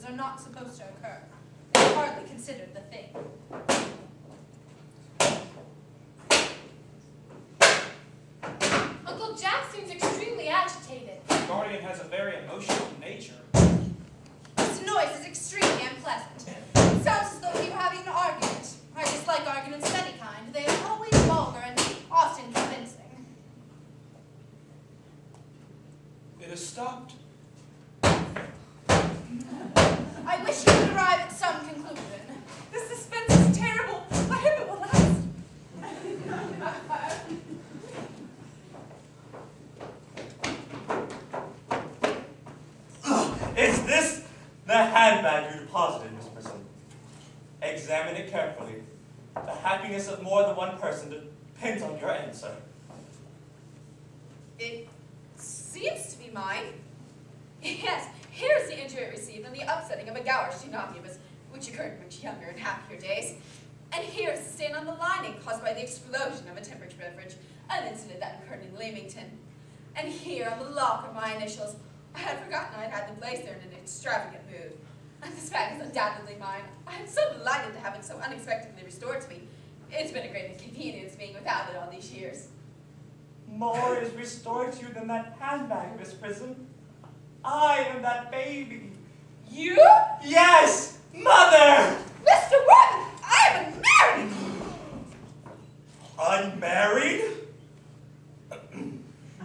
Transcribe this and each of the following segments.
are not supposed to occur. They are hardly considered the thing. Uncle Jack seems extremely agitated. The guardian has a very emotional nature. This noise is extremely unpleasant. It sounds as though we were having an argument. I dislike arguments of any kind. They are always vulgar and often convincing. It has stopped. I wish you would arrive at some conclusion. The suspense is terrible. I hope it will last. Is this the handbag you deposited, Miss Prism? Examine it carefully. The happiness of more than one person depends on your answer. It seems to be mine. Yes, here's the injury it received in the upsetting of a gouge tsunami, which occurred in much younger and happier days. And here's the stain on the lining caused by the explosion of a temperature beverage, an incident that occurred in Leamington. And here on the lock are my initials. I had forgotten I had them placed there in an extravagant mood. And this bag is undoubtedly mine. I am so delighted to have it so unexpectedly restored to me. It's been a great inconvenience being without it all these years. More is restored to you than that handbag, Miss Prism. I am that baby. You? Yes! Mother! Mr. Warden, I am married! Unmarried?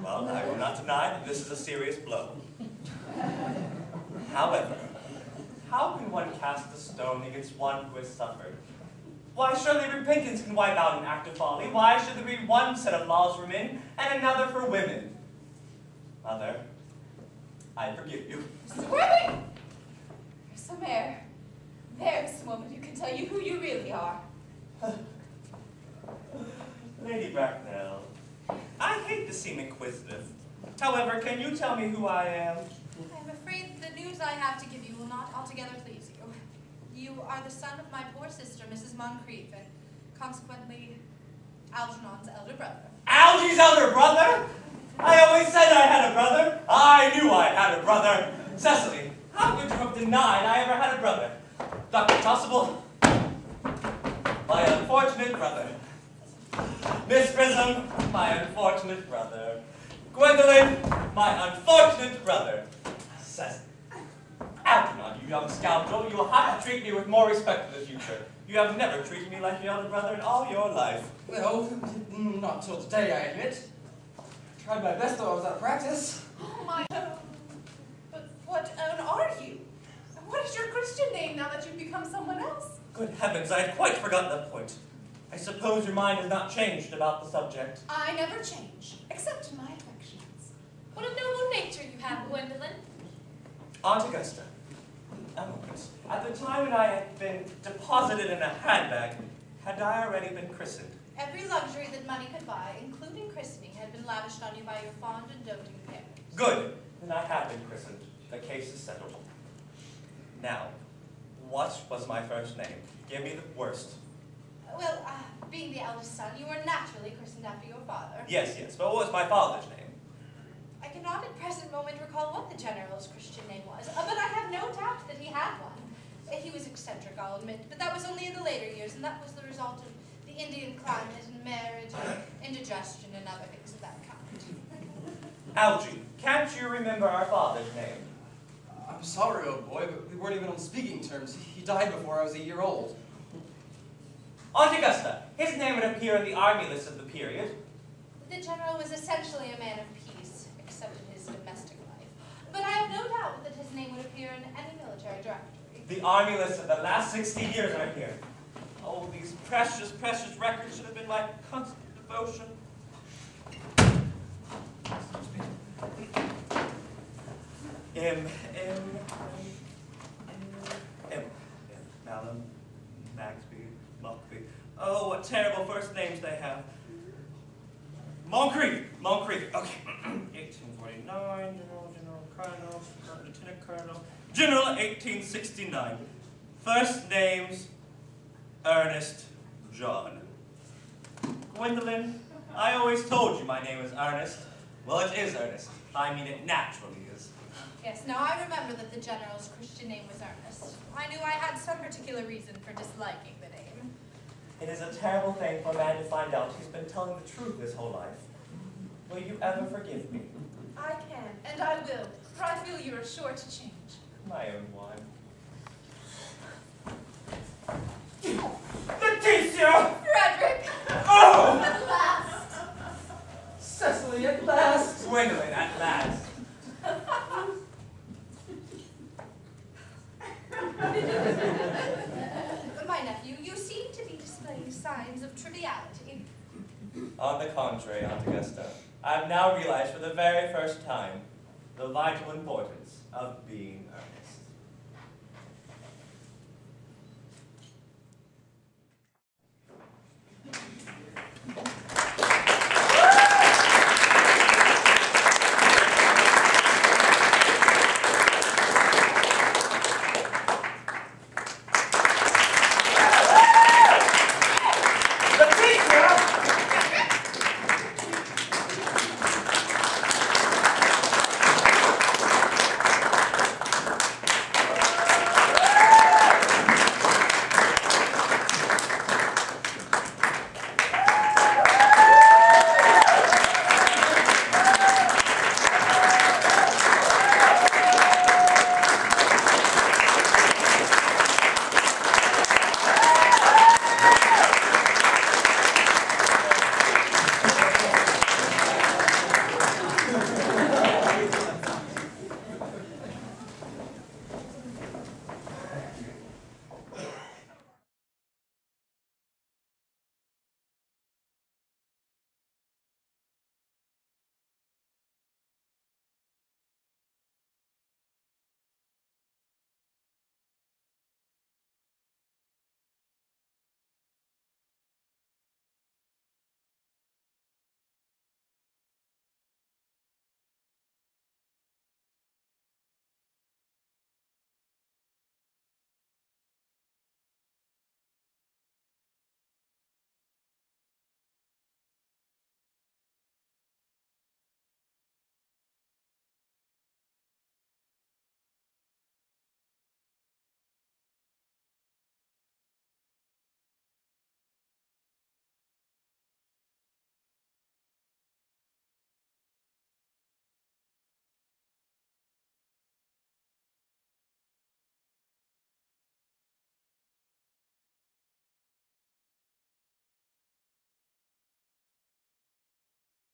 Well, I will not deny that this is a serious blow. However, how can one cast a stone against one who has suffered? Why, surely repentance can wipe out an act of folly. Why should there be one set of laws for men and another for women? Mother, I forgive you. Mr. Worthing! There's some air. There's the moment who can tell you who you really are. Lady Bracknell, I hate to seem inquisitive. However, can you tell me who I am? I am afraid the news I have to give you will not altogether please you. You are the son of my poor sister, Mrs. Moncrief, and consequently, Algernon's elder brother. Algy's elder brother? I always said I had a brother. I knew I had a brother. Cecily, how could you have denied I ever had a brother? Dr. Tossable, my unfortunate brother. Miss Prism, my unfortunate brother. Gwendolyn, my unfortunate brother. Cecily. Algernon, you young scoundrel, you will have to treat me with more respect in the future. You have never treated me like your elder brother in all your life. Well, not till today, I admit. Tried my best, though I was out of practice. Oh my God. But what are you? What is your Christian name now that you've become someone else? Good heavens, I had quite forgotten that point. I suppose your mind has not changed about the subject. I never change, except in my affections. What a noble nature you have, Gwendolyn. Aunt Augusta, a moment. At the time when I had been deposited in a handbag, had I already been christened? Every luxury that money could buy, including christening, had been lavished on you by your fond and doting parents. Good. Then I have been christened. The case is settled. Now, what was my first name? Give me the worst. Well, being the eldest son, you were naturally christened after your father. Yes, but what was my father's name? I cannot at present moment recall what the general's Christian name was, but I have no doubt that he had one. He was eccentric, I'll admit, but that was only in the later years, and that was the result of the Indian climate and marriage and indigestion and other things of that kind. Algy, can't you remember our father's name? I'm sorry, old boy, but we weren't even on speaking terms. He died before I was a year old. Aunt Augusta, his name would appear in the army list of the period. The general was essentially a man of peace, except in his domestic life. But I have no doubt that his name would appear in any military directory. The army list of the last 60 years are here. Oh, these precious, precious records should have been my constant devotion. Malum, Maxby, Mockby. Oh, what terrible first names they have. Moncrief. Okay. 1849, General Colonel, Lieutenant Colonel, General 1869. First names, Earnest, John. Gwendolyn, I always told you my name is Earnest. Well, it is Earnest. I mean, it naturally is. Yes, now I remember that the general's Christian name was Earnest. I knew I had some particular reason for disliking the name. It is a terrible thing for a man to find out he's been telling the truth his whole life. Will you ever forgive me? I can, and I will, for I feel you are sure to change. My own one. Letitia! Frederick! Oh! At last! Cecily, at last! Gwendolyn, at last. My nephew, you seem to be displaying signs of triviality. On the contrary, Aunt Augusta, I have now realized for the very first time the vital importance of being